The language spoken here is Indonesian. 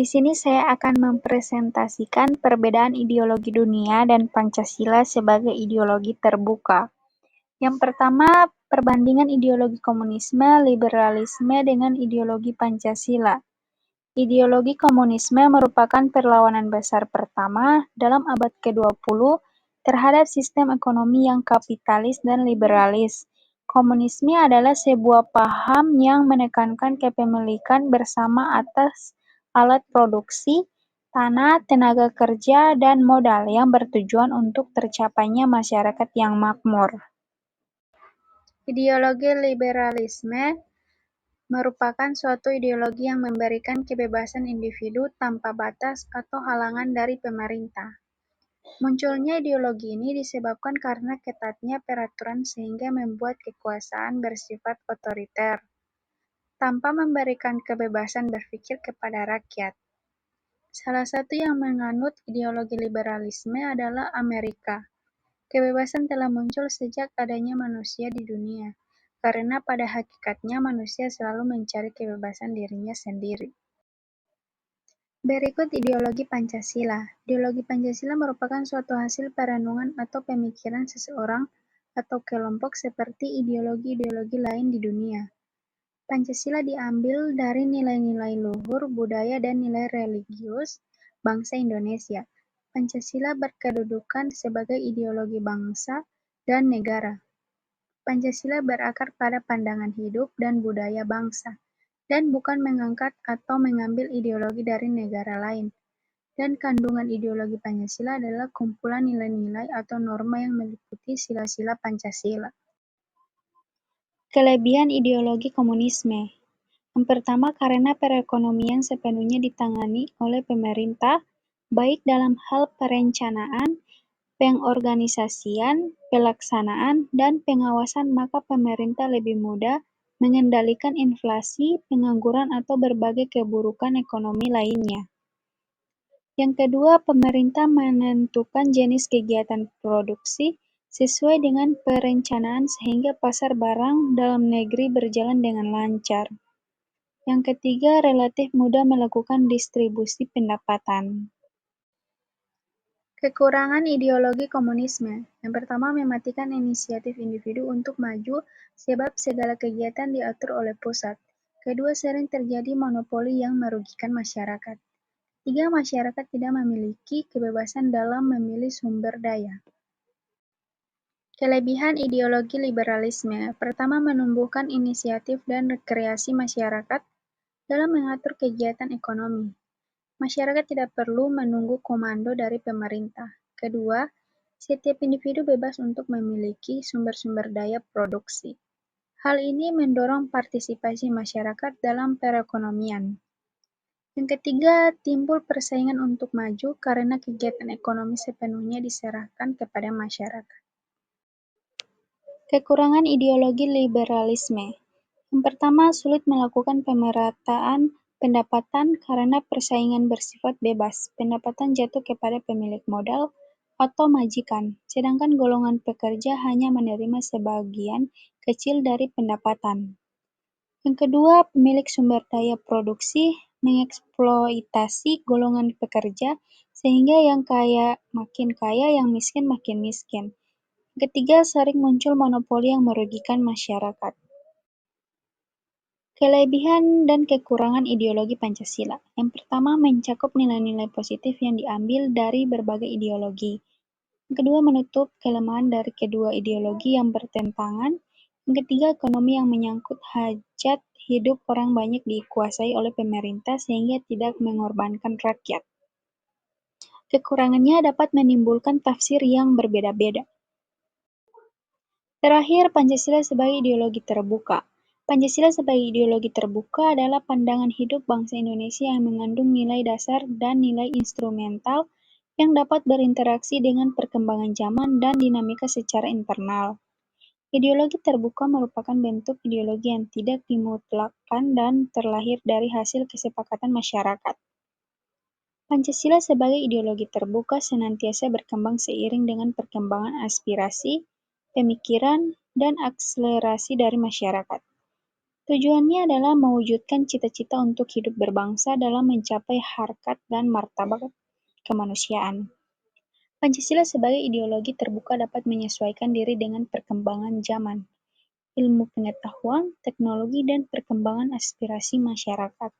Di sini saya akan mempresentasikan perbedaan ideologi dunia dan Pancasila sebagai ideologi terbuka. Yang pertama, perbandingan ideologi komunisme, liberalisme dengan ideologi Pancasila. Ideologi komunisme merupakan perlawanan besar pertama dalam abad ke-20 terhadap sistem ekonomi yang kapitalis dan liberalis. Komunisme adalah sebuah paham yang menekankan kepemilikan bersama atas alat produksi, tanah, tenaga kerja, dan modal yang bertujuan untuk tercapainya masyarakat yang makmur. Ideologi liberalisme merupakan suatu ideologi yang memberikan kebebasan individu tanpa batas atau halangan dari pemerintah. Munculnya ideologi ini disebabkan karena ketatnya peraturan sehingga membuat kekuasaan bersifat otoriter, tanpa memberikan kebebasan berpikir kepada rakyat. Salah satu yang menganut ideologi liberalisme adalah Amerika. Kebebasan telah muncul sejak adanya manusia di dunia, karena pada hakikatnya manusia selalu mencari kebebasan dirinya sendiri. Berikut ideologi Pancasila. Ideologi Pancasila merupakan suatu hasil perenungan atau pemikiran seseorang atau kelompok seperti ideologi-ideologi lain di dunia. Pancasila diambil dari nilai-nilai luhur, budaya, dan nilai religius bangsa Indonesia. Pancasila berkedudukan sebagai ideologi bangsa dan negara. Pancasila berakar pada pandangan hidup dan budaya bangsa, dan bukan mengangkat atau mengambil ideologi dari negara lain. Dan kandungan ideologi Pancasila adalah kumpulan nilai-nilai atau norma yang meliputi sila-sila Pancasila. Kelebihan ideologi komunisme. Yang pertama, karena perekonomian sepenuhnya ditangani oleh pemerintah, baik dalam hal perencanaan, pengorganisasian, pelaksanaan, dan pengawasan, maka pemerintah lebih mudah mengendalikan inflasi, pengangguran, atau berbagai keburukan ekonomi lainnya. Yang kedua, pemerintah menentukan jenis kegiatan produksi sesuai dengan perencanaan sehingga pasar barang dalam negeri berjalan dengan lancar. Yang ketiga, relatif mudah melakukan distribusi pendapatan. Kekurangan ideologi komunisme. Yang pertama, mematikan inisiatif individu untuk maju sebab segala kegiatan diatur oleh pusat. Kedua, sering terjadi monopoli yang merugikan masyarakat. Tiga, masyarakat tidak memiliki kebebasan dalam memilih sumber daya. Kelebihan ideologi liberalisme. Pertama, menumbuhkan inisiatif dan rekreasi masyarakat dalam mengatur kegiatan ekonomi. Masyarakat tidak perlu menunggu komando dari pemerintah. Kedua, setiap individu bebas untuk memiliki sumber-sumber daya produksi. Hal ini mendorong partisipasi masyarakat dalam perekonomian. Yang ketiga, timbul persaingan untuk maju karena kegiatan ekonomi sepenuhnya diserahkan kepada masyarakat. Kekurangan ideologi liberalisme. Yang pertama, sulit melakukan pemerataan pendapatan karena persaingan bersifat bebas. Pendapatan jatuh kepada pemilik modal atau majikan, sedangkan golongan pekerja hanya menerima sebagian kecil dari pendapatan. Yang kedua, pemilik sumber daya produksi mengeksploitasi golongan pekerja sehingga yang kaya makin kaya, yang miskin makin miskin. Ketiga, sering muncul monopoli yang merugikan masyarakat. Kelebihan dan kekurangan ideologi Pancasila. Yang pertama, mencakup nilai-nilai positif yang diambil dari berbagai ideologi. Yang kedua, menutup kelemahan dari kedua ideologi yang bertentangan. Yang ketiga, ekonomi yang menyangkut hajat hidup orang banyak dikuasai oleh pemerintah sehingga tidak mengorbankan rakyat. Kekurangannya dapat menimbulkan tafsir yang berbeda-beda. Terakhir, Pancasila sebagai ideologi terbuka. Pancasila sebagai ideologi terbuka adalah pandangan hidup bangsa Indonesia yang mengandung nilai dasar dan nilai instrumental yang dapat berinteraksi dengan perkembangan zaman dan dinamika secara internal. Ideologi terbuka merupakan bentuk ideologi yang tidak dimutlakkan dan terlahir dari hasil kesepakatan masyarakat. Pancasila sebagai ideologi terbuka senantiasa berkembang seiring dengan perkembangan aspirasi, pemikiran, dan akselerasi dari masyarakat. Tujuannya adalah mewujudkan cita-cita untuk hidup berbangsa dalam mencapai harkat dan martabat kemanusiaan. Pancasila sebagai ideologi terbuka dapat menyesuaikan diri dengan perkembangan zaman, ilmu pengetahuan, teknologi, dan perkembangan aspirasi masyarakat.